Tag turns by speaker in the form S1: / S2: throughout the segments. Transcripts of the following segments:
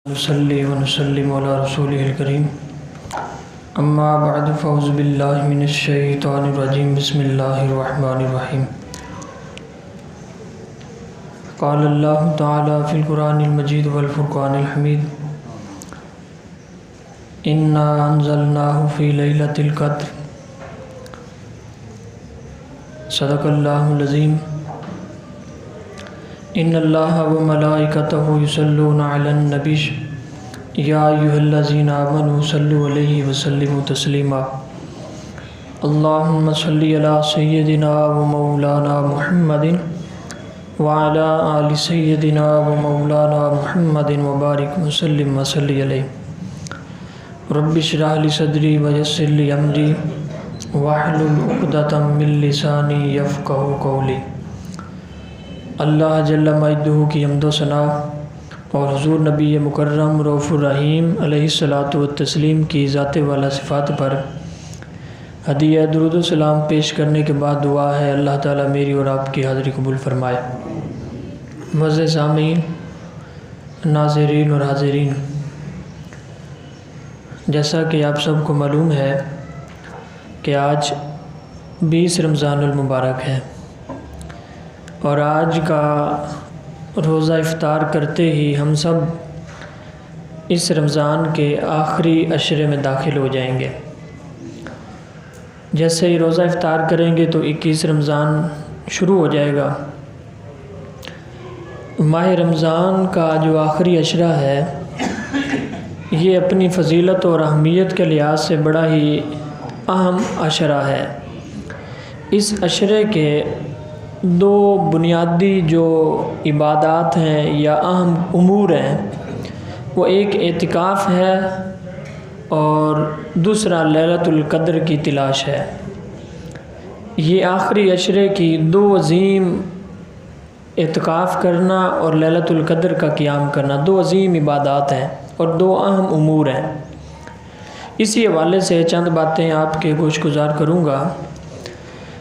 S1: نصلي ونسلم على رسوله الكريم اما بعد فاعوذ بالله من الشيطان الرجيم بسم الله الرحمن الرحيم قال الله تعالى في القرآن المجيد والفرقان الحميد إنا أنزلناه في ليلة القدر صدق الله العظيم ان اللہ وملائکتہ یصلون علی النبی یا ایھا الذین آمنوا صلوا علیہ وسلموا تسلیما اللہم صل علی سیدنا ومولانا محمد وعلی آل سیدنا ومولانا محمد وبارک وسلم وصلی علیہ رب اشرح لی صدری ویسر لی امری واحلل عقدۃ من لسانی یفقہوا قولی۔ اللہ جل مجدہ کی حمد و ثنا اور حضور نبی مکرم رؤوف الرحیم علیہ الصلاۃ والتسلیم کی ذات والا صفات پر ہدیہ درود و سلام پیش کرنے کے بعد دعا ہے اللہ تعالیٰ میری اور آپ کی حاضری قبول فرمائے۔ معزز سامعین، ناظرین اور حاضرین، جیسا کہ آپ سب کو معلوم ہے کہ آج 20 رمضان المبارک ہے اور آج کا روزہ افطار کرتے ہی ہم سب اس رمضان کے آخری عشرے میں داخل ہو جائیں گے۔ جیسے ہی روزہ افطار کریں گے تو 21 رمضان شروع ہو جائے گا۔ ماہ رمضان کا جو آخری عشرہ ہے یہ اپنی فضیلت اور اہمیت کے لحاظ سے بڑا ہی اہم عشرہ ہے۔ اس عشرے کے دو بنیادی جو عبادات ہیں یا اہم امور ہیں وہ ایک اعتکاف ہے اور دوسرا لیلۃ القدر کی تلاش ہے۔ یہ آخری عشرے کی دو عظیم اعتکاف کرنا اور لیلۃ القدر کا قیام کرنا دو عظیم عبادات ہیں اور دو اہم امور ہیں۔ اسی حوالے سے چند باتیں آپ کے گوش گزار کروں گا۔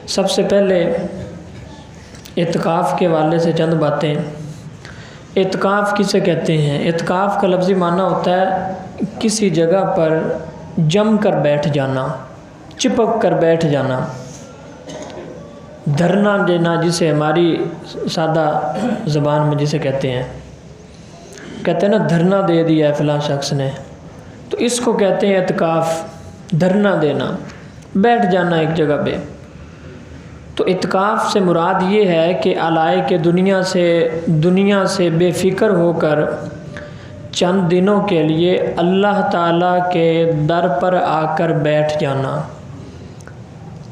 S1: سب سے پہلے اعتکاف کے حوالے سے چند باتیں۔ اعتکاف کسے کہتے ہیں؟ اعتکاف کا لفظی معنی ہوتا ہے کسی جگہ پر جم کر بیٹھ جانا، چپک کر بیٹھ جانا، دھرنا دینا، جسے ہماری سادہ زبان میں جسے کہتے ہیں نا دھرنا دے دیا ہے فلاں شخص نے، تو اس کو کہتے ہیں اعتکاف، دھرنا دینا، بیٹھ جانا ایک جگہ پہ۔ تو اعتکاف سے مراد یہ ہے کہ علائق دنیا سے بے فکر ہو کر چند دنوں کے لیے اللہ تعالیٰ کے در پر آ کر بیٹھ جانا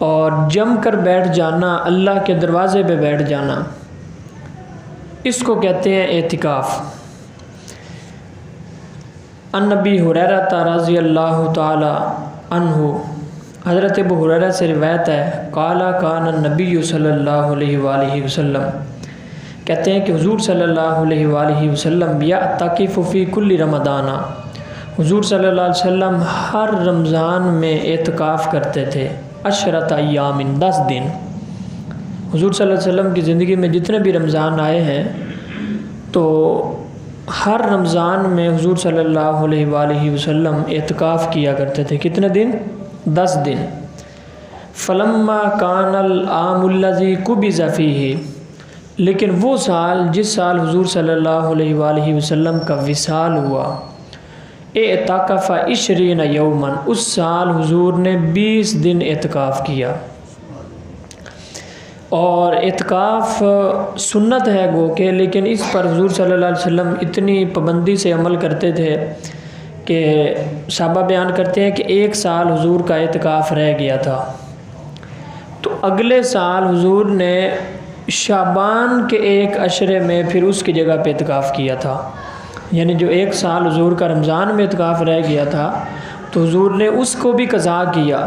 S1: اور جم کر بیٹھ جانا، اللہ کے دروازے پہ بیٹھ جانا، اس کو کہتے ہیں اعتکاف۔ عن ابی ہریرہ رضی اللہ تعالی عنہ، حضرت ابو ہریرہ سے روایت ہے، قال کان النبی صلی اللہ علیہ وآلہ وسلم، کہتے ہیں کہ حضور صلی اللہ علیہ وآلہ وسلم یعتکف فی کل رمضان، حضور صلی اللہ علیہ وسلم ہر رمضان میں اعتکاف کرتے تھے، عشرۃ ایام، 10 دن۔ حضور صلی اللہ علیہ وسلم کی زندگی میں جتنے بھی رمضان آئے ہیں تو ہر رمضان میں حضور صلی اللہ علیہ وآلہ وسلم اعتکاف کیا کرتے تھے۔ کتنے دن؟ 10 دن۔ فلما کان العام الذی قبض فیہ، لیکن وہ سال جس سال حضور صلی اللہ علیہ وآلہ وسلم کا وصال ہوا، اعتکف 20 یوما، اس سال حضور نے 20 دن اعتکاف کیا۔ اور اعتکاف سنت ہے گو کہ، لیکن اس پر حضور صلی اللہ علیہ وسلم اتنی پابندی سے عمل کرتے تھے کہ صحابہ بیان کرتے ہیں کہ 1 سال حضور کا اعتکاف رہ گیا تھا، تو اگلے سال حضور نے شعبان کے ایک عشرے میں پھر اس کی جگہ پہ اعتکاف کیا تھا۔ یعنی جو 1 سال حضور کا رمضان میں اعتکاف رہ گیا تھا تو حضور نے اس کو بھی قضا کیا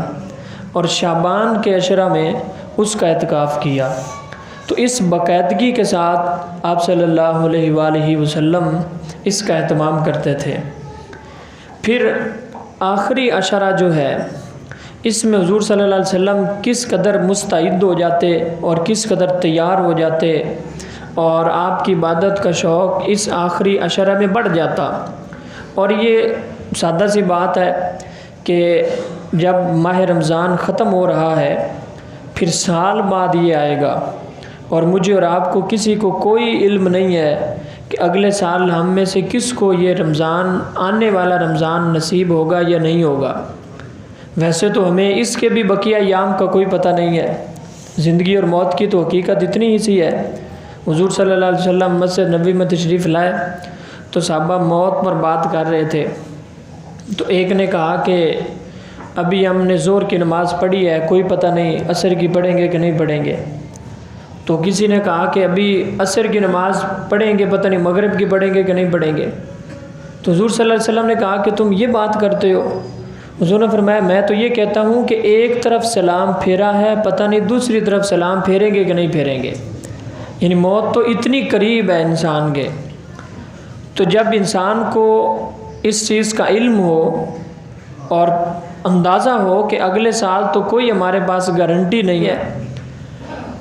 S1: اور شعبان کے عشرہ میں اس کا اعتکاف کیا۔ تو اس باقاعدگی کے ساتھ آپ صلی اللہ علیہ وآلہ وسلم اس کا اہتمام کرتے تھے۔ پھر آخری عشرہ جو ہے اس میں حضور صلی اللہ علیہ وسلم کس قدر مستعد ہو جاتے اور کس قدر تیار ہو جاتے اور آپ کی عبادت کا شوق اس آخری عشرہ میں بڑھ جاتا۔ اور یہ سادہ سی بات ہے کہ جب ماہ رمضان ختم ہو رہا ہے پھر سال بعد یہ آئے گا، اور مجھے اور آپ کو کسی کو کوئی علم نہیں ہے کہ اگلے سال ہم میں سے کس کو یہ رمضان، آنے والا رمضان نصیب ہوگا یا نہیں ہوگا۔ ویسے تو ہمیں اس کے بھی بقیہ ایام کا کوئی پتہ نہیں ہے، زندگی اور موت کی تو حقیقت اتنی ہی سی ہے۔ حضور صلی اللہ علیہ وسلم مسجد نبوی میں تشریف لائے تو صحابہ موت پر بات کر رہے تھے، تو ایک نے کہا کہ ابھی ہم نے ظہر کی نماز پڑھی ہے، کوئی پتہ نہیں عصر کی پڑھیں گے کہ نہیں پڑھیں گے۔ تو کسی نے کہا کہ ابھی عصر کی نماز پڑھیں گے، پتہ نہیں مغرب کی پڑھیں گے کہ نہیں پڑھیں گے۔ تو حضور صلی اللہ علیہ وسلم نے کہا کہ تم یہ بات کرتے ہو؟ حضور نے فرمایا میں تو یہ کہتا ہوں کہ ایک طرف سلام پھیرا ہے، پتہ نہیں دوسری طرف سلام پھیریں گے کہ نہیں پھیریں گے۔ یعنی موت تو اتنی قریب ہے انسان کے۔ تو جب انسان کو اس چیز کا علم ہو اور اندازہ ہو کہ اگلے سال تو کوئی ہمارے پاس گارنٹی نہیں ہے،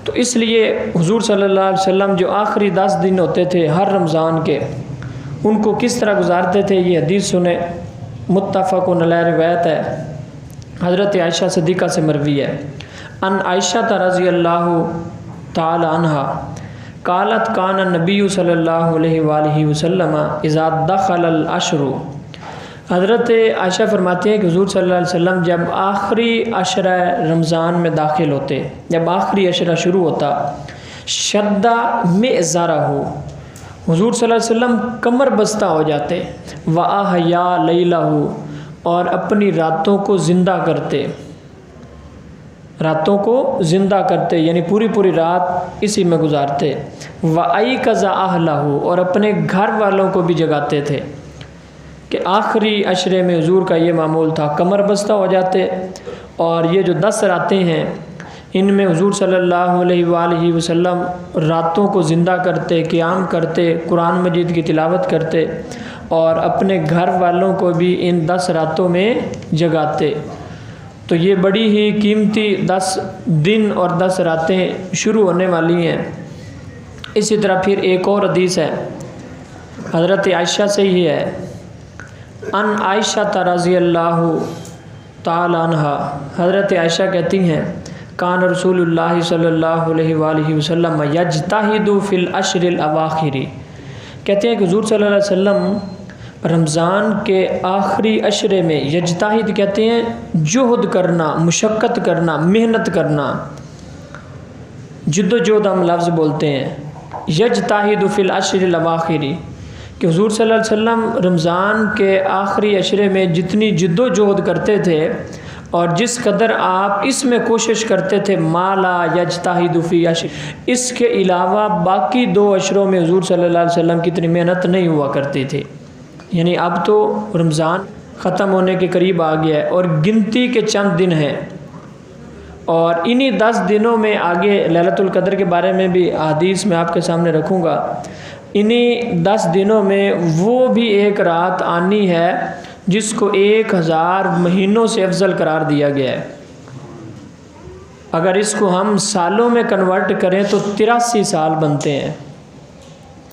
S1: تو اس لیے حضور صلی اللہ علیہ وسلم جو آخری 10 دن ہوتے تھے ہر رمضان کے، ان کو کس طرح گزارتے تھے یہ حدیث سنیں، متفق علیہ روایت ہے، حضرت عائشہ صدیقہ سے مروی ہے۔ ان عائشہ رضی اللہ تعالی عنہا قالت کان النبی صلی اللہ علیہ وآلہ وسلم اذا دخل العشر، حضرت عائشہ فرماتے ہیں کہ حضور صلی اللہ علیہ وسلم جب آخری عشرہ رمضان میں داخل ہوتے، جب آخری عشرہ شروع ہوتا، شدہ مئزرہ، حضور صلی اللہ علیہ وسلم کمر بستہ ہو جاتے، وَأَحْيَا لَيْلَهُ، اور اپنی راتوں کو زندہ کرتے، راتوں کو زندہ کرتے یعنی پوری پوری رات اسی میں گزارتے، وَأَيْقَظَ أَهْلَهُ، اور اپنے گھر والوں کو بھی جگاتے تھے، کہ آخری عشرے میں حضور کا یہ معمول تھا، کمر بستہ ہو جاتے، اور یہ جو 10 راتیں ہیں ان میں حضور صلی اللہ علیہ وآلہ وسلم راتوں کو زندہ کرتے، قیام کرتے، قرآن مجید کی تلاوت کرتے، اور اپنے گھر والوں کو بھی ان 10 راتوں میں جگاتے۔ تو یہ بڑی ہی قیمتی 10 دن اور 10 راتیں شروع ہونے والی ہیں۔ اسی طرح پھر ایک اور حدیث ہے حضرت عائشہ سے ہی ہے، ان عائشہ رضی اللہ تعالی عنہا، حضرت عائشہ کہتی ہیں کان رسول اللہ صلی اللہ علیہ وآلہ وسلم یجتہد فی العشر الاواخر، کہتے ہیں کہ حضور صلی اللہ علیہ وسلم رمضان کے آخری عشرے میں، یجتہد کہتے ہیں جہد کرنا، مشقت کرنا، محنت کرنا، جد و جہد ہم لفظ بولتے ہیں، یجتہد فی العشر الاواخر، کہ حضور صلی اللہ علیہ وسلم رمضان کے آخری عشرے میں جتنی جد و جہد کرتے تھے اور جس قدر آپ اس میں کوشش کرتے تھے، ما لا یجتہد فی عشر، اس کے علاوہ باقی 2 عشروں میں حضور صلی اللہ علیہ وسلم کی اتنی محنت نہیں ہوا کرتی تھی۔ یعنی اب تو رمضان ختم ہونے کے قریب آ گیا ہے اور گنتی کے چند دن ہیں، اور انہی 10 دنوں میں آگے لیلۃ القدر کے بارے میں بھی حدیث میں آپ کے سامنے رکھوں گا، انہی 10 دنوں میں وہ بھی ایک رات آنی ہے جس کو 1000 مہینوں سے افضل قرار دیا گیا ہے۔ اگر اس کو ہم سالوں میں کنورٹ کریں تو 83 سال بنتے ہیں،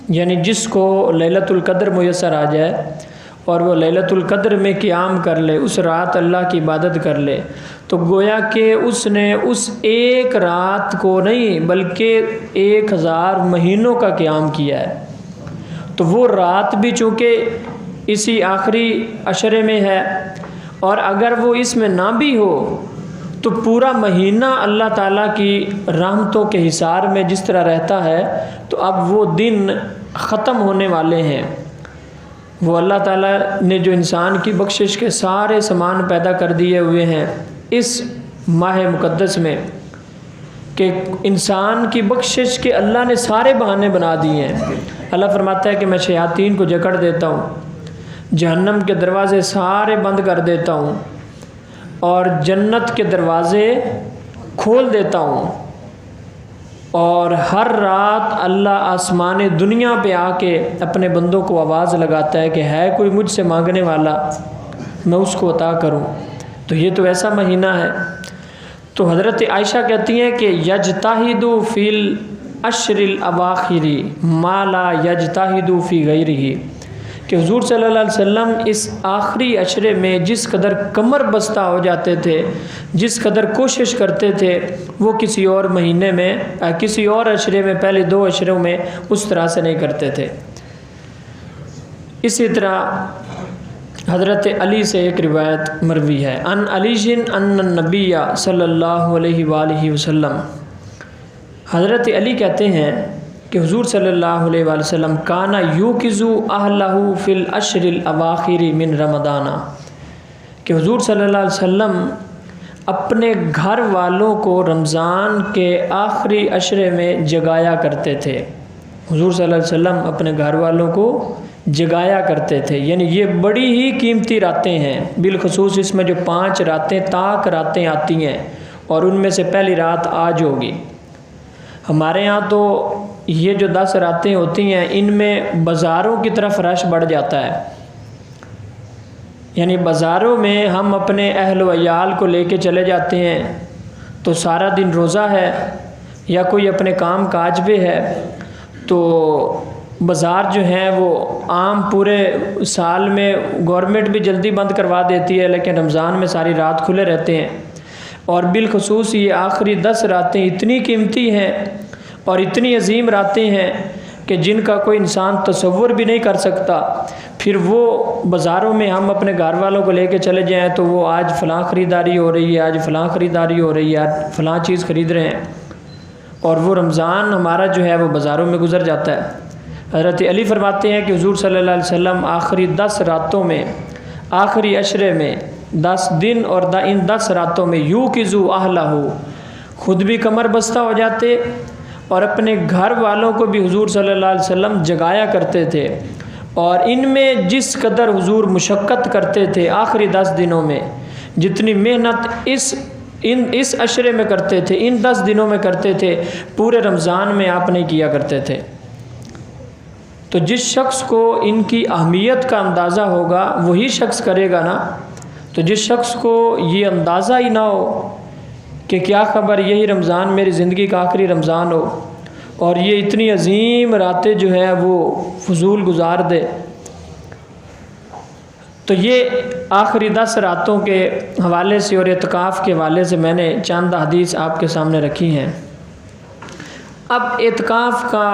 S1: یعنی جس کو لیلۃ القدر میسر آ جائے اور وہ لیلۃ القدر میں قیام کر لے، اس رات اللہ کی عبادت کر لے، تو گویا کہ اس نے اس ایک رات کو نہیں بلکہ 1000 مہینوں کا قیام کیا ہے۔ تو وہ رات بھی چونکہ اسی آخری عشرے میں ہے، اور اگر وہ اس میں نہ بھی ہو تو پورا مہینہ اللہ تعالیٰ کی رحمتوں کے حصار میں جس طرح رہتا ہے، تو اب وہ دن ختم ہونے والے ہیں۔ وہ اللہ تعالیٰ نے جو انسان کی بخشش کے سارے سامان پیدا کر دیے ہوئے ہیں اس ماہ مقدس میں، کہ انسان کی بخشش کے اللہ نے سارے بہانے بنا دیے ہیں۔ اللہ فرماتا ہے کہ میں شیاطین کو جکڑ دیتا ہوں، جہنم کے دروازے سارے بند کر دیتا ہوں، اور جنت کے دروازے کھول دیتا ہوں، اور ہر رات اللہ آسمان دنیا پہ آ کے اپنے بندوں کو آواز لگاتا ہے کہ ہے کوئی مجھ سے مانگنے والا، میں اس کو عطا کروں۔ تو یہ تو ایسا مہینہ ہے۔ تو حضرت عائشہ کہتی ہیں کہ یجتہد فی العشر الاواخر ما لا یجتہد فی غیرہ، کہ حضور صلی اللہ علیہ وسلم اس آخری عشرے میں جس قدر کمر بستہ ہو جاتے تھے، جس قدر کوشش کرتے تھے، وہ کسی اور مہینے میں کسی اور عشرے میں پہلے 2 عشروں میں اس طرح سے نہیں کرتے تھے۔ اسی طرح حضرت علی سے ایک روایت مروی ہے، ان علی ان النبی صلی اللہ علیہ وآلہ وسلم، حضرت علی کہتے ہیں کہ حضور صلی اللہ علیہ وآلہ وسلم کانا یوقظو اہلہ فی العشر الاواخر من رمضان، کہ حضور صلی اللہ علیہ وسلم اپنے گھر والوں کو رمضان کے آخری عشرے میں جگایا کرتے تھے۔ حضور صلی اللہ علیہ وسلم اپنے گھر والوں کو جگایا کرتے تھے، یعنی یہ بڑی ہی قیمتی راتیں ہیں، بالخصوص اس میں جو 5 راتیں طاق راتیں آتی ہیں، اور ان میں سے پہلی رات آج ہوگی۔ ہمارے ہاں تو یہ جو 10 راتیں ہوتی ہیں ان میں بازاروں کی طرف رش بڑھ جاتا ہے، یعنی بازاروں میں ہم اپنے اہل و عیال کو لے کے چلے جاتے ہیں تو سارا دن روزہ ہے یا کوئی اپنے کام کاج پہ ہے، تو بازار جو ہیں وہ عام پورے سال میں گورنمنٹ بھی جلدی بند کروا دیتی ہے، لیکن رمضان میں ساری رات کھلے رہتے ہیں، اور بالخصوص یہ آخری 10 راتیں اتنی قیمتی ہیں اور اتنی عظیم راتیں ہیں کہ جن کا کوئی انسان تصور بھی نہیں کر سکتا۔ پھر وہ بازاروں میں ہم اپنے گھر والوں کو لے کے چلے جائیں تو وہ آج فلاں خریداری ہو رہی ہے، آج فلاں خریداری ہو رہی ہے، آج فلاں چیز خرید رہے ہیں، اور وہ رمضان ہمارا جو ہے وہ بازاروں میں گزر جاتا ہے۔ حضرت علی فرماتے ہیں کہ حضور صلی اللہ علیہ وسلم آخری 10 راتوں میں، آخری عشرے میں 10 دن اور ان 10 راتوں میں یوقظو اہلہ، خود بھی کمر بستہ ہو جاتے اور اپنے گھر والوں کو بھی حضور صلی اللہ علیہ وسلم جگایا کرتے تھے، اور ان میں جس قدر حضور مشقت کرتے تھے آخری 10 دنوں میں، جتنی محنت اس عشرے میں کرتے تھے، ان 10 دنوں میں کرتے تھے، پورے رمضان میں آپ نہیں کیا کرتے تھے۔ تو جس شخص کو ان کی اہمیت کا اندازہ ہوگا وہی شخص کرے گا نا۔ تو جس شخص کو یہ اندازہ ہی نہ ہو کہ کیا خبر یہی رمضان میری زندگی کا آخری رمضان ہو اور یہ اتنی عظیم راتیں جو ہے وہ فضول گزار دے، تو یہ آخری 10 راتوں کے حوالے سے اور اعتکاف کے حوالے سے میں نے چند حدیث آپ کے سامنے رکھی ہیں۔ اب اعتکاف کا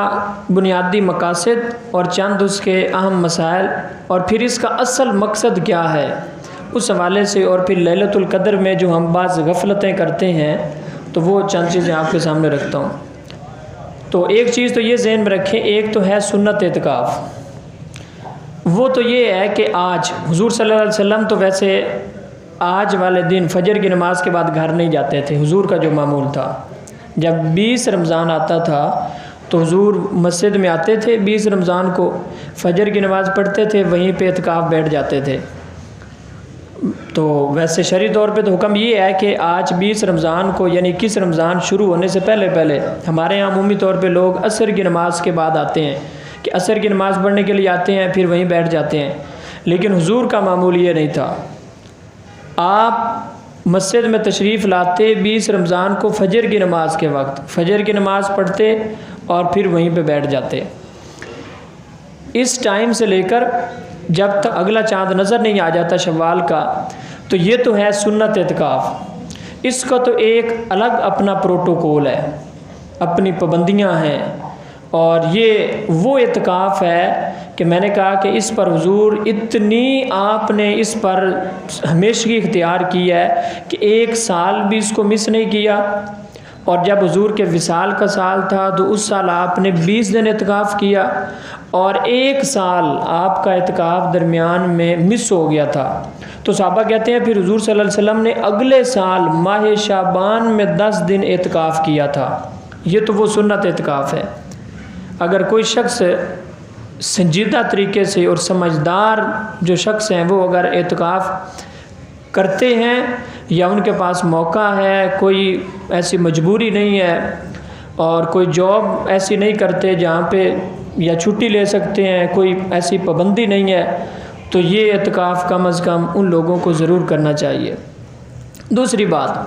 S1: بنیادی مقاصد اور چند اس کے اہم مسائل اور پھر اس کا اصل مقصد کیا ہے، اس حوالے سے، اور پھر لیلۃ القدر میں جو ہم بعض غفلتیں کرتے ہیں تو وہ چند چیزیں آپ کے سامنے رکھتا ہوں۔ تو ایک چیز تو یہ ذہن میں رکھیں، ایک تو ہے سنت اعتکاف، وہ تو یہ ہے کہ آج حضور صلی اللہ علیہ وسلم تو ویسے آج والے دن فجر کی نماز کے بعد گھر نہیں جاتے تھے۔ حضور کا جو معمول تھا، جب 20 رمضان آتا تھا تو حضور مسجد میں آتے تھے، 20 رمضان کو فجر کی نماز پڑھتے تھے، وہیں پہ اعتکاف بیٹھ جاتے تھے۔ تو ویسے شرعی طور پہ تو حکم یہ ہے کہ آج 20 رمضان کو، یعنی 21 رمضان شروع ہونے سے پہلے ہمارے یہاں عمومی طور پہ لوگ عصر کی نماز کے بعد آتے ہیں کہ عصر کی نماز پڑھنے کے لیے آتے ہیں، پھر وہیں بیٹھ جاتے ہیں، لیکن حضور کا معمول یہ نہیں تھا۔ آپ مسجد میں تشریف لاتے 20 رمضان کو فجر کی نماز کے وقت، فجر کی نماز پڑھتے اور پھر وہیں پہ بیٹھ جاتے۔ اس ٹائم سے لے کر جب تک اگلا چاند نظر نہیں آ جاتا شوال کا، تو یہ تو ہے سنت اعتکاف۔ اس کا تو ایک الگ اپنا پروٹوکول ہے، اپنی پابندیاں ہیں، اور یہ وہ اعتکاف ہے کہ میں نے کہا کہ اس پر حضور اتنی آپ نے اس پر ہمیشگی اختیار کی ہے کہ 1 سال بھی اس کو مس نہیں کیا، اور جب حضور کے وصال کا سال تھا تو اس سال آپ نے 20 دن اعتکاف کیا، اور 1 سال آپ کا اعتکاف درمیان میں مس ہو گیا تھا۔ تو صحابہ کہتے ہیں پھر حضور صلی اللہ علیہ وسلم نے اگلے سال ماہ شعبان میں 10 دن اعتکاف کیا تھا۔ یہ تو وہ سنت اعتکاف ہے۔ اگر کوئی شخص سنجیدہ طریقے سے اور سمجھدار جو شخص ہیں وہ اگر اعتکاف کرتے ہیں یا ان کے پاس موقع ہے، کوئی ایسی مجبوری نہیں ہے اور کوئی جاب ایسی نہیں کرتے جہاں پہ یا چھٹی لے سکتے ہیں، کوئی ایسی پابندی نہیں ہے، تو یہ اعتکاف کم از کم ان لوگوں کو ضرور کرنا چاہیے۔ دوسری بات،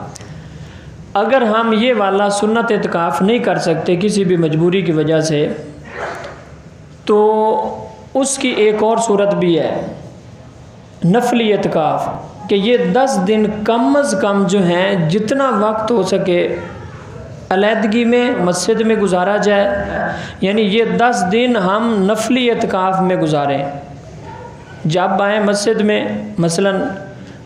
S1: اگر ہم یہ والا سنت اعتکاف نہیں کر سکتے کسی بھی مجبوری کی وجہ سے، تو اس کی ایک اور صورت بھی ہے نفلی اعتکاف، کہ یہ 10 دن کم از کم جو ہیں جتنا وقت ہو سکے علیحدگی میں مسجد میں گزارا جائے، یعنی یہ 10 دن ہم نفلی اعتکاف میں گزاریں۔ جب آئیں مسجد میں، مثلاً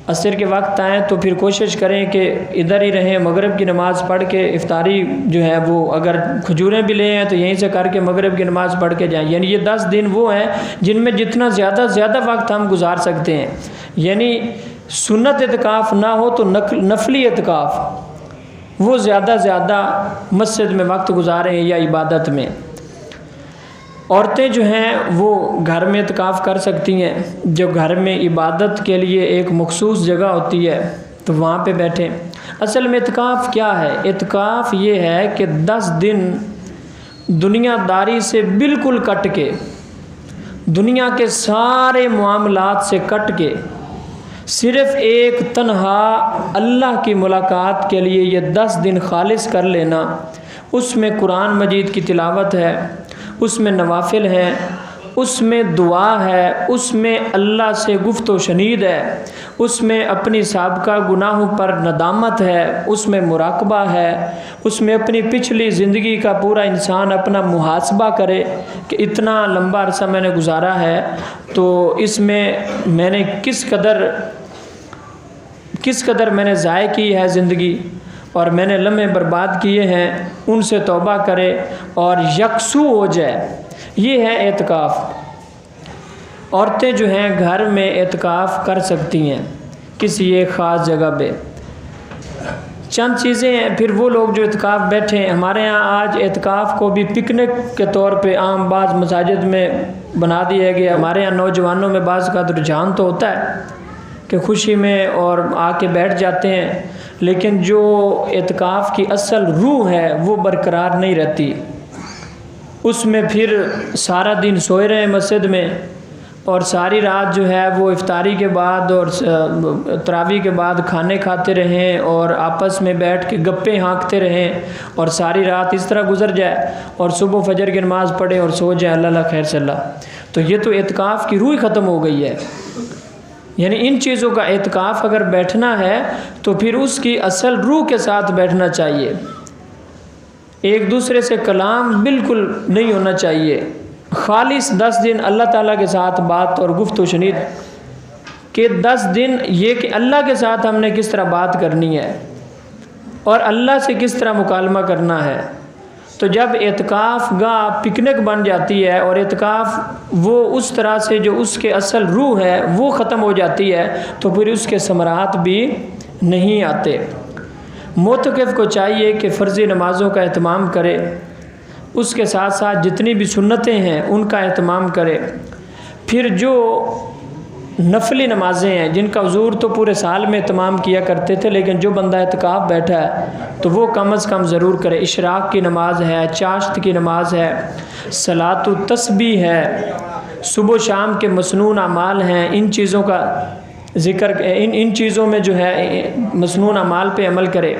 S1: عصر کے وقت آئیں تو پھر کوشش کریں کہ ادھر ہی رہیں، مغرب کی نماز پڑھ کے افطاری جو ہے وہ اگر کھجوریں بھی لے ہیں تو یہیں سے کر کے مغرب کی نماز پڑھ کے جائیں۔ یعنی یہ 10 دن وہ ہیں جن میں جتنا زیادہ وقت ہم گزار سکتے ہیں، یعنی سنت اعتکاف نہ ہو تو نفلی اعتکاف، وہ زیادہ مسجد میں وقت گزاریں یا عبادت میں۔ عورتیں جو ہیں وہ گھر میں اعتکاف کر سکتی ہیں، جو گھر میں عبادت کے لیے ایک مخصوص جگہ ہوتی ہے تو وہاں پہ بیٹھیں۔ اصل میں اعتکاف کیا ہے؟ اعتکاف یہ ہے کہ 10 دن دنیا داری سے بالکل کٹ کے، دنیا کے سارے معاملات سے کٹ کے، صرف ایک تنہا اللہ کی ملاقات کے لیے یہ 10 دن خالص کر لینا۔ اس میں قرآن مجید کی تلاوت ہے، اس میں نوافل ہیں، اس میں دعا ہے، اس میں اللہ سے گفت و شنید ہے، اس میں اپنی سابقہ گناہوں پر ندامت ہے، اس میں مراقبہ ہے، اس میں اپنی پچھلی زندگی کا پورا انسان اپنا محاسبہ کرے کہ اتنا لمبا عرصہ میں نے گزارا ہے تو اس میں میں نے کس قدر میں نے ضائع کی ہے زندگی، اور میں نے لمحے برباد کیے ہیں، ان سے توبہ کرے اور یکسو ہو جائے۔ یہ ہے اعتکاف۔ عورتیں جو ہیں گھر میں اعتکاف کر سکتی ہیں کسی ایک خاص جگہ پہ۔ چند چیزیں ہیں، پھر وہ لوگ جو اعتکاف بیٹھے ہیں، ہمارے ہاں آج اعتکاف کو بھی پکنک کے طور پہ عام بعض مساجد میں بنا دیا گیا۔ ہمارے ہاں نوجوانوں میں بعض کا رجحان تو ہوتا ہے کہ خوشی میں اور آ کے بیٹھ جاتے ہیں، لیکن جو اعتکاف کی اصل روح ہے وہ برقرار نہیں رہتی۔ اس میں پھر سارا دن سوئے رہے مسجد میں، اور ساری رات جو ہے وہ افطاری کے بعد اور تراویح کے بعد کھانے کھاتے رہیں اور آپس میں بیٹھ کے گپیں ہانکتے رہیں، اور ساری رات اس طرح گزر جائے اور صبح فجر کی نماز پڑھے اور سو جائے، اللہ خیر صلی اللہ۔ تو یہ تو اعتکاف کی روح ختم ہو گئی ہے۔ یعنی ان چیزوں کا اعتکاف اگر بیٹھنا ہے تو پھر اس کی اصل روح کے ساتھ بیٹھنا چاہیے۔ ایک دوسرے سے کلام بالکل نہیں ہونا چاہیے، خالص 10 دن اللہ تعالیٰ کے ساتھ بات اور گفت و شنید، کہ 10 دن یہ کہ اللہ کے ساتھ ہم نے کس طرح بات کرنی ہے اور اللہ سے کس طرح مکالمہ کرنا ہے۔ تو جب اعتکاف گاہ پکنک بن جاتی ہے اور اعتکاف وہ اس طرح سے جو اس کے اصل روح ہے وہ ختم ہو جاتی ہے تو پھر اس کے ثمرات بھی نہیں آتے۔ معتکف کو چاہیے کہ فرضی نمازوں کا اہتمام کرے، اس کے ساتھ ساتھ جتنی بھی سنتیں ہیں ان کا اہتمام کرے۔ پھر جو نفلی نمازیں ہیں جن کا حضور تو پورے سال میں اہتمام کیا کرتے تھے، لیکن جو بندہ اعتکاف بیٹھا ہے تو وہ کم از کم ضرور کرے۔ اشراق کی نماز ہے، چاشت کی نماز ہے، صلاۃ التسبیح ہے، صبح و شام کے مسنون اعمال ہیں، ان چیزوں کا ذکر، ان چیزوں میں جو ہے مسنون اعمال پہ عمل کرے۔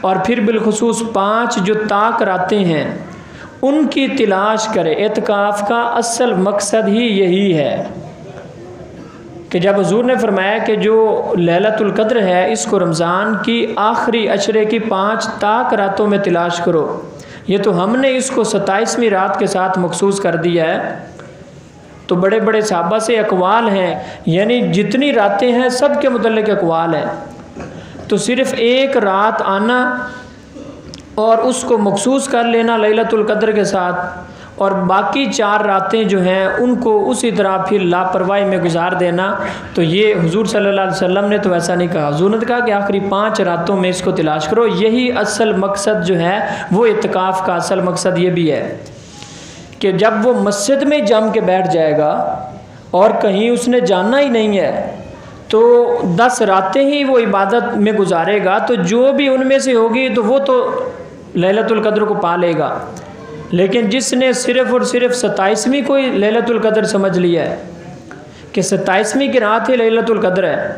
S1: اور پھر بالخصوص 5 جو طاق راتیں ہیں ان کی تلاش کرے۔ اعتکاف کا اصل مقصد ہی یہی ہے کہ جب حضور نے فرمایا کہ جو لیلۃ القدر ہے اس کو رمضان کی آخری عشرے کی 5 طاق راتوں میں تلاش کرو، یہ تو ہم نے اس کو 27ویں رات کے ساتھ مخصوص کر دیا ہے۔ تو بڑے بڑے صحابہ سے اقوال ہیں، یعنی جتنی راتیں ہیں سب کے متعلق اقوال ہیں، تو صرف ایک رات آنا اور اس کو مخصوص کر لینا لیلۃ القدر کے ساتھ، اور باقی 4 راتیں جو ہیں ان کو اسی طرح پھر لاپرواہی میں گزار دینا، تو یہ حضور صلی اللہ علیہ وسلم نے تو ایسا نہیں کہا۔ حضور نے کہا کہ آخری 5 راتوں میں اس کو تلاش کرو۔ یہی اصل مقصد جو ہے وہ اعتکاف کا اصل مقصد یہ بھی ہے کہ جب وہ مسجد میں جم کے بیٹھ جائے گا اور کہیں اس نے جانا ہی نہیں ہے تو 10 راتیں ہی وہ عبادت میں گزارے گا، تو جو بھی ان میں سے ہوگی تو وہ تو لیلۃ القدر کو پا لے گا۔ لیکن جس نے صرف اور صرف 27ویں کو ہی لیلۃ القدر سمجھ لیا ہے کہ 27ویں کی رات ہی لیلۃ القدر ہے،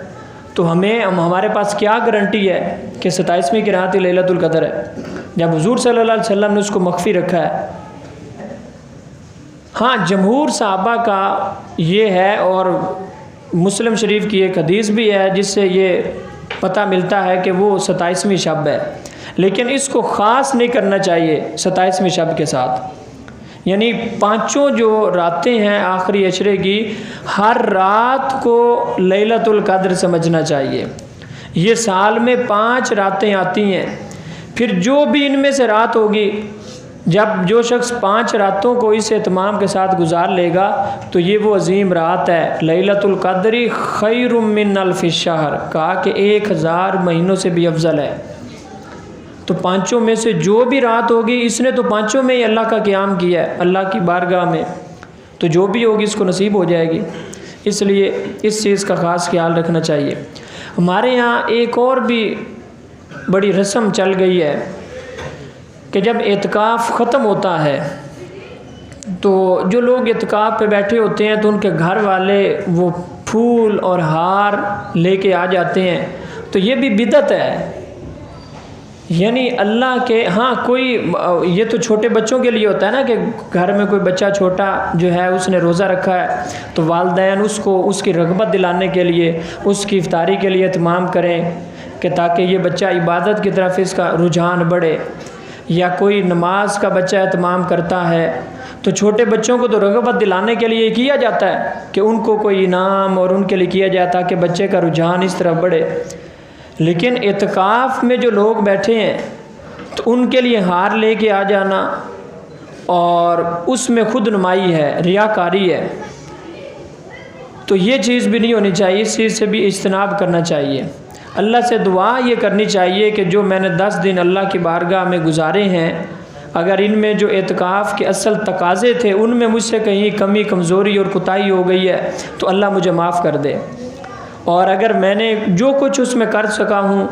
S1: تو ہمارے پاس کیا گارنٹی ہے کہ 27ویں کی رات ہی لیلۃ القدر ہے، جب حضور صلی اللہ علیہ وسلم نے اس کو مخفی رکھا ہے۔ ہاں جمہور صحابہ کا یہ ہے، اور مسلم شریف کی ایک حدیث بھی ہے جس سے یہ پتہ ملتا ہے کہ وہ 27ویں شب ہے، لیکن اس کو خاص نہیں کرنا چاہیے 27ویں شب کے ساتھ، یعنی پانچوں جو راتیں ہیں آخری عشرے کی، ہر رات کو لیلۃ القدر سمجھنا چاہیے۔ یہ سال میں 5 راتیں آتی ہیں، پھر جو بھی ان میں سے رات ہوگی، جب جو شخص 5 راتوں کو اس اہتمام کے ساتھ گزار لے گا تو یہ وہ عظیم رات ہے۔ لیلۃ القدر خیر من الف الشہر، کہا کہ 1000 مہینوں سے بھی افضل ہے۔ تو پانچوں میں سے جو بھی رات ہوگی، اس نے تو پانچوں میں ہی اللہ کا قیام کیا ہے اللہ کی بارگاہ میں، تو جو بھی ہوگی اس کو نصیب ہو جائے گی، اس لیے اس چیز کا خاص خیال رکھنا چاہیے۔ ہمارے یہاں ایک اور بھی بڑی رسم چل گئی ہے کہ جب اعتکاف ختم ہوتا ہے تو جو لوگ اعتکاف پہ بیٹھے ہوتے ہیں تو ان کے گھر والے وہ پھول اور ہار لے کے آ جاتے ہیں، تو یہ بھی بدعت ہے۔ یعنی اللہ کے ہاں کوئی یہ تو چھوٹے بچوں کے لیے ہوتا ہے نا کہ گھر میں کوئی بچہ چھوٹا جو ہے اس نے روزہ رکھا ہے تو والدین اس کو اس کی رغبت دلانے کے لیے اس کی افطاری کے لیے اہتمام کریں کہ تاکہ یہ بچہ عبادت کی طرف اس کا رجحان بڑھے، یا کوئی نماز کا بچہ اہتمام کرتا ہے تو چھوٹے بچوں کو تو رغبت دلانے کے لیے کیا جاتا ہے کہ ان کو کوئی انعام اور ان کے لیے کیا جاتا ہے کہ بچے کا رجحان اس طرف بڑھے۔ لیکن اعتکاف میں جو لوگ بیٹھے ہیں تو ان کے لیے ہار لے کے آ جانا اور اس میں خود نمائی ہے، ریاکاری ہے، تو یہ چیز بھی نہیں ہونی چاہیے، اس چیز سے بھی اجتناب کرنا چاہیے۔ اللہ سے دعا یہ کرنی چاہیے کہ جو میں نے 10 دن اللہ کی بارگاہ میں گزارے ہیں، اگر ان میں جو اعتکاف کے اصل تقاضے تھے ان میں مجھ سے کہیں کمی کمزوری اور کوتاہی ہو گئی ہے تو اللہ مجھے معاف کر دے، اور اگر میں نے جو کچھ اس میں کر سکا ہوں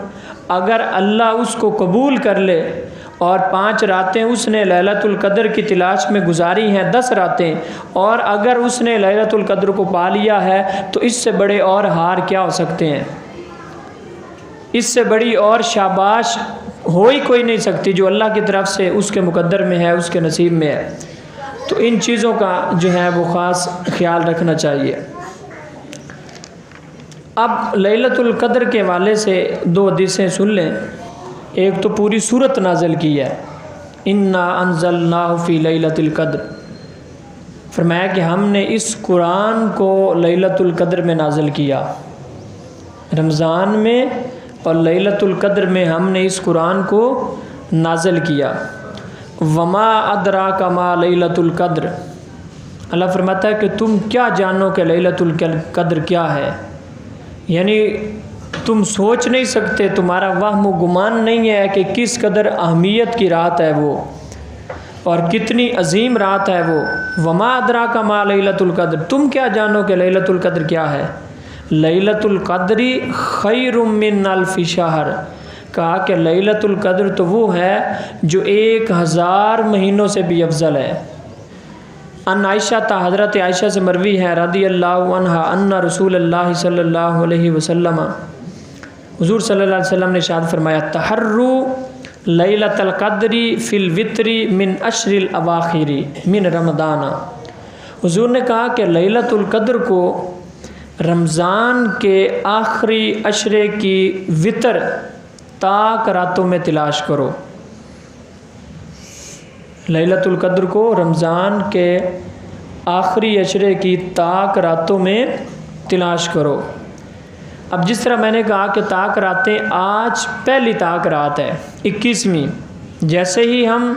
S1: اگر اللہ اس کو قبول کر لے، اور 5 راتیں اس نے لیلۃ القدر کی تلاش میں گزاری ہیں، 10 راتیں، اور اگر اس نے لیلۃ القدر کو پا لیا ہے تو اس سے بڑے اور ہار کیا ہو سکتے ہیں، اس سے بڑی اور شاباش ہو ہی کوئی نہیں سکتی جو اللہ کی طرف سے اس کے مقدر میں ہے، اس کے نصیب میں ہے۔ تو ان چیزوں کا جو ہے وہ خاص خیال رکھنا چاہیے۔ اب لیلۃ القدر کے حوالے سے 2 حدیثیں سن لیں۔ ایک تو پوری سورت نازل کی ہے، انا انزلناہ فی لیلۃ القدر، فرمایا کہ ہم نے اس قرآن کو لیلۃ القدر میں نازل کیا، رمضان میں اور لیلۃ القدر میں ہم نے اس قرآن کو نازل کیا۔ وما ادراک ما لیلۃ القدر، اللہ فرماتا ہے کہ تم کیا جانو کہ لیلۃ القدر کیا ہے، یعنی تم سوچ نہیں سکتے، تمہارا وہم و گمان نہیں ہے کہ کس قدر اہمیت کی رات ہے وہ اور کتنی عظیم رات ہے وہ۔ وما ادراک ما لیلۃ القدر، تم کیا جانو کہ لیلۃ القدر کیا ہے۔ لیلۃ القدر خیر من الف شہر، کہا کہ لیلۃ القدر تو وہ ہے جو 1000 مہینوں سے بھی افضل ہے۔ ان عائشہ تا حضرت عائشہ سے مروی ہے رضی اللہ عنہ ان رسول اللہ صلی اللہ علیہ وسلم، حضور صلی اللہ علیہ وسلم نے ارشاد فرمایا تحروا لیلۃ القدر فی الوتر من عشر الاواخر من رمضان، حضور نے کہا کہ لیلۃ القدر کو رمضان کے آخری عشرے کی وتر طاق راتوں میں تلاش کرو۔ لیلۃ القدر کو رمضان کے آخری عشرے کی طاق راتوں میں تلاش کرو۔ اب جس طرح میں نے کہا کہ طاق راتیں، آج پہلی طاق رات ہے 21ویں، جیسے ہی ہم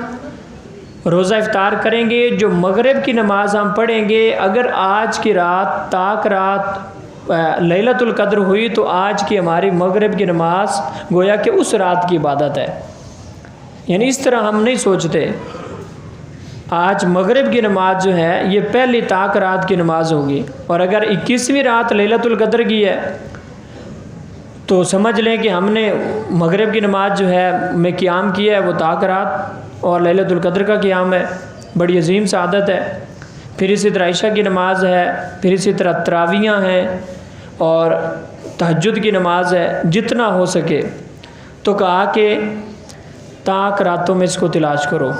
S1: روزہ افطار کریں گے جو مغرب کی نماز ہم پڑھیں گے، اگر آج کی رات طاق رات لیلۃ القدر ہوئی تو آج کی ہماری مغرب کی نماز گویا کہ اس رات کی عبادت ہے، یعنی اس طرح ہم نہیں سوچتے۔ آج مغرب کی نماز جو ہے یہ پہلی طاق رات کی نماز ہوگی، اور اگر 21ویں رات لیلۃ القدر کی ہے تو سمجھ لیں کہ ہم نے مغرب کی نماز جو ہے میں قیام کیا ہے وہ طاق رات اور لیلۃ القدر کا قیام ہے، بڑی عظیم سعادت ہے۔ پھر اسی طرح عشاء کی نماز ہے، پھر اسی طرح تراویحاں ہیں اور تہجد کی نماز ہے، جتنا ہو سکے تو کہا کہ طاق راتوں میں اس کو تلاش کرو۔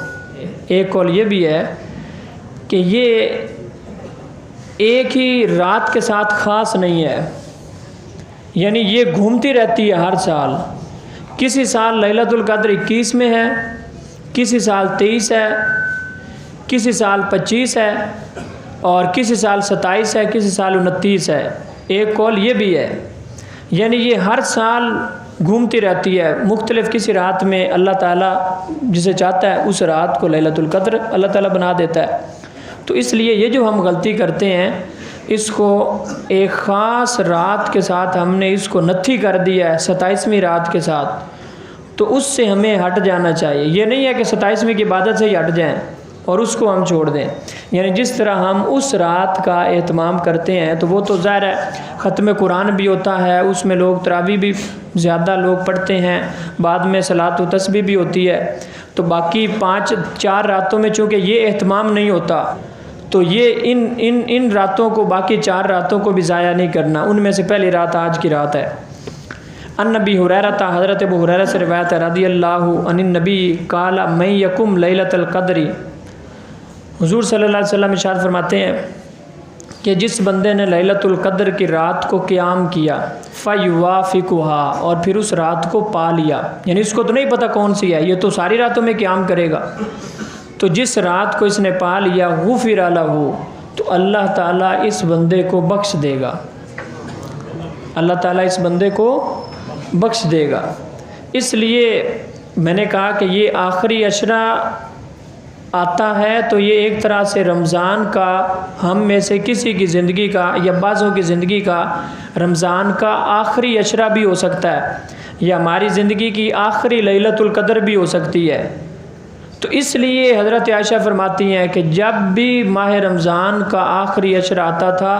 S1: ایک قول یہ بھی ہے کہ یہ ایک ہی رات کے ساتھ خاص نہیں ہے، یعنی یہ گھومتی رہتی ہے ہر سال۔ کسی سال لیلۃ القدر 21 میں ہے، کسی سال 23 ہے، کسی سال 25 ہے، اور کسی سال 27 ہے، کسی سال 29 ہے۔ ایک قول یہ بھی ہے، یعنی یہ ہر سال گھومتی رہتی ہے مختلف کسی رات میں۔ اللہ تعالیٰ جسے چاہتا ہے اس رات کو لیلۃ القدر اللہ تعالیٰ بنا دیتا ہے۔ تو اس لیے یہ جو ہم غلطی کرتے ہیں، اس کو ایک خاص رات کے ساتھ ہم نے اس کو نتھی کر دیا ہے، 27ویں رات کے ساتھ، تو اس سے ہمیں ہٹ جانا چاہیے۔ یہ نہیں ہے کہ 27ویں کی عبادت سے ہی ہٹ جائیں اور اس کو ہم چھوڑ دیں، یعنی جس طرح ہم اس رات کا اہتمام کرتے ہیں تو وہ تو ظاہر ہے ختم قرآن بھی ہوتا ہے، اس میں لوگ تراویح بھی زیادہ لوگ پڑھتے ہیں، بعد میں صلاۃ و تسبیح بھی ہوتی ہے، تو باقی 4 راتوں میں چونکہ یہ اہتمام نہیں ہوتا، تو یہ ان راتوں کو، باقی 4 راتوں کو بھی ضائع نہیں کرنا۔ ان میں سے پہلی رات آج کی رات ہے۔ ان ابی ہریرہ، حضرت ابو ہریرہ سے روایت ہے رضی اللہ عنہ النبی قال من یقم لیلۃ القدر، حضور صلی اللہ علیہ وسلم ارشاد فرماتے ہیں کہ جس بندے نے لیلۃ القدر کی رات کو قیام کیا، فیوافقھا، اور پھر اس رات کو پا لیا، یعنی اس کو تو نہیں پتہ کون سی ہے، یہ تو ساری راتوں میں قیام کرے گا، تو جس رات کو اس نے پا لیا، غفر لہ، تو اللہ تعالیٰ اس بندے کو بخش دے گا، اللہ تعالیٰ اس بندے کو بخش دے گا۔ اس لیے میں نے کہا کہ یہ آخری عشرہ آتا ہے تو یہ ایک طرح سے رمضان کا، ہم میں سے کسی کی زندگی کا یا بعضوں کی زندگی کا رمضان کا آخری عشرہ بھی ہو سکتا ہے، یا ہماری زندگی کی آخری لیلۃ القدر بھی ہو سکتی ہے۔ تو اس لیے حضرت عائشہ فرماتی ہیں کہ جب بھی ماہ رمضان کا آخری عشرہ آتا تھا،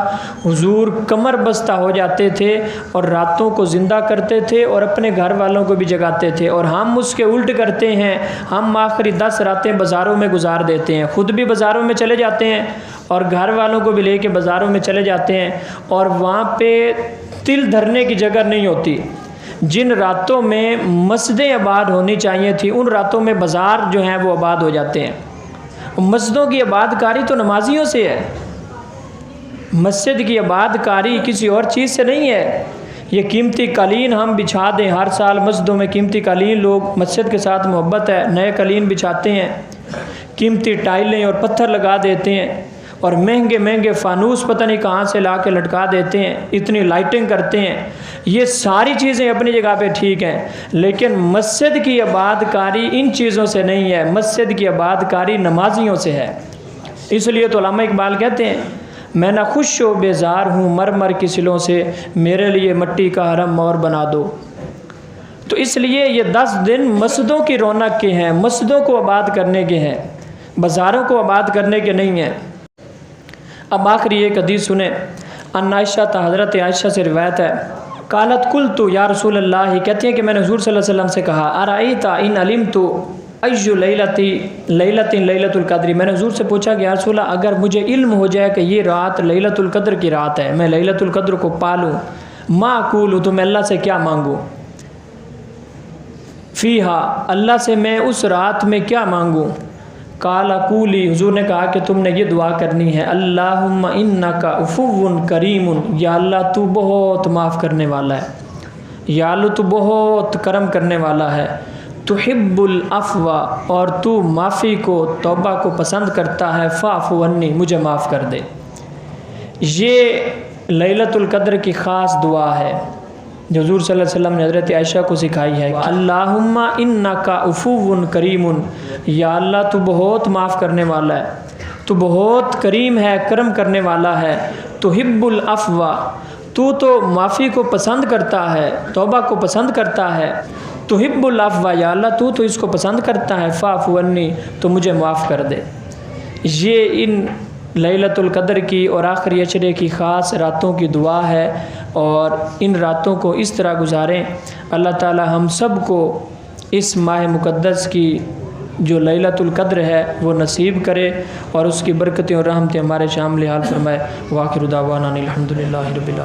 S1: حضور کمر بستہ ہو جاتے تھے اور راتوں کو زندہ کرتے تھے اور اپنے گھر والوں کو بھی جگاتے تھے، اور ہم اس کے الٹ کرتے ہیں، ہم آخری 10 راتیں بازاروں میں گزار دیتے ہیں، خود بھی بازاروں میں چلے جاتے ہیں اور گھر والوں کو بھی لے کے بازاروں میں چلے جاتے ہیں، اور وہاں پہ تل دھرنے کی جگہ نہیں ہوتی۔ جن راتوں میں مسجدیں آباد ہونی چاہیے تھی، ان راتوں میں بازار جو ہیں وہ آباد ہو جاتے ہیں۔ مسجدوں کی آباد کاری تو نمازیوں سے ہے، مسجد کی آباد کاری کسی اور چیز سے نہیں ہے۔ یہ قیمتی قالین ہم بچھا دیں، ہر سال مسجدوں میں قیمتی قالین، لوگ مسجد کے ساتھ محبت ہے، نئے قالین بچھاتے ہیں، قیمتی ٹائلیں اور پتھر لگا دیتے ہیں، اور مہنگے مہنگے فانوس پتہ نہیں کہاں سے لا کے لٹکا دیتے ہیں، اتنی لائٹنگ کرتے ہیں۔ یہ ساری چیزیں اپنی جگہ پہ ٹھیک ہیں، لیکن مسجد کی آباد کاری ان چیزوں سے نہیں ہے، مسجد کی آباد کاری نمازیوں سے ہے۔ اس لیے تو علامہ اقبال کہتے ہیں میں نہ خوش و بیزار ہوں مرمر کی سلوں سے، میرے لیے مٹی کا حرم اور بنا دو۔ تو اس لیے یہ 10 دن مسجدوں کی رونق کے ہیں، مسجدوں کو آباد کرنے کے ہیں، بازاروں کو آباد کرنے کے نہیں ہیں۔ اب آخری ایک حدیث سنیں، ان عائشہ، حضرت عائشہ سے روایت ہے، قالت قلت یا رسول اللہ، کہتی ہیں کہ میں نے حضور صلی اللہ علیہ وسلم سے کہا، ارأیت ان علمت ای لیلۃ القدر، میں نے حضور سے پوچھا کہ یا رسول اللہ اگر مجھے علم ہو جائے کہ یہ رات لیلۃ القدر کی رات ہے، میں لیلۃ القدر کو پالوں، ما اقول، تو میں اللہ سے کیا مانگوں، فیہا، اللہ سے میں اس رات میں کیا مانگوں، قال قولی، حضور نے کہا کہ تم نے یہ دعا کرنی ہے، اللہم انک عفو کریم، یا اللہ تو بہت معاف کرنے والا ہے، یا اللہ تو بہت کرم کرنے والا ہے، تحب العفو، اور تو معافی کو، توبہ کو پسند کرتا ہے، فاعف عنی، مجھے معاف کر دے۔ یہ لیلۃ القدر کی خاص دعا ہے جو حضور صلی اللہ علیہ وسلم نے حضرت عائشہ کو سکھائی ہے، اللہم انک عفو کریم، یا اللہ تو بہت معاف کرنے والا ہے، تو بہت کریم ہے، کرم کرنے والا ہے، تحب العفو، تو معافی کو پسند کرتا ہے، توبہ کو پسند کرتا ہے، تحب العفو، یا اللہ تو اس کو پسند کرتا ہے، فاعف عنی، تو مجھے معاف کر دے۔ یہ ان لیلۃ القدر کی اور آخری عشرے کی خاص راتوں کی دعا ہے، اور ان راتوں کو اس طرح گزاریں، اللہ تعالی ہم سب کو اس ماہ مقدس کی جو لیلۃ القدر ہے وہ نصیب کرے، اور اس کی برکتیں اور رحمتیں ہمارے شامل حال فرمائے۔ وآخر دعوانا الحمدللہ رب العالمین۔